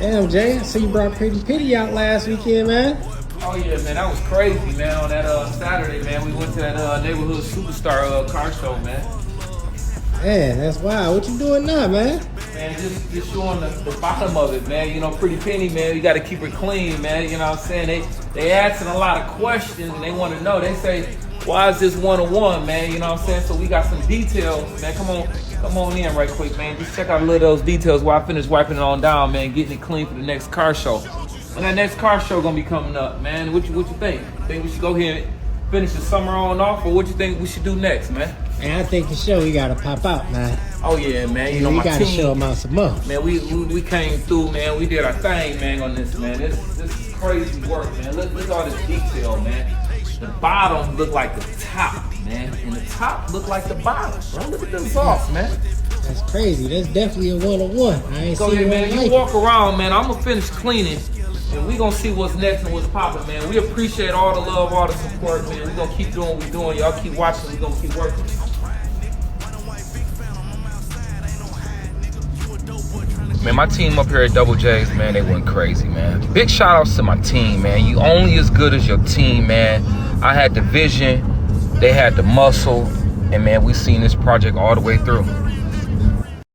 Damn, Jay, I see you brought Pretty Pitty out last weekend, man. Oh yeah, man, that was crazy, man. On that Saturday, man, we went to that neighborhood superstar car show, man. Man, that's wild. What you doing now, man? Man, just showing the bottom of it, man. You know, Pretty Penny, man, you got to keep it clean, man. You know what I'm saying? They asking a lot of questions, and they want to know. They say, why is this one-on-one, man? You know what I'm saying? So we got some details, man. Come on in right quick, man. Just check out a little of those details while I finish wiping it on down, man. Getting it clean for the next car show. When that next car show gonna be coming up, man, what you think? Think we should go here and finish the summer on off, or what you think we should do next, man? Man, I think the show we gotta pop out, man. Oh yeah, man. You know we my gotta team, show them out some more. man. We came through, man. We did our thing, man, on this, man. This is crazy work, man. Look at all this detail, man. The bottom look like the top, man, and the top look like the bottom, bro. Look at the exhaust, man. That's crazy. That's definitely a one-on-one. I ain't Go seen ahead, one man. like You walk around, man. I'm gonna finish cleaning, and we gonna see what's next and what's popping, man. We appreciate all the love, all the support, man. We gonna keep doing what we doing. Y'all keep watching. We gonna keep working. Man, my team up here at Double J's, man, they went crazy, man. Big shout outs to my team, man. You only as good as your team, man. I had the vision, they had the muscle, and man, we seen this project all the way through.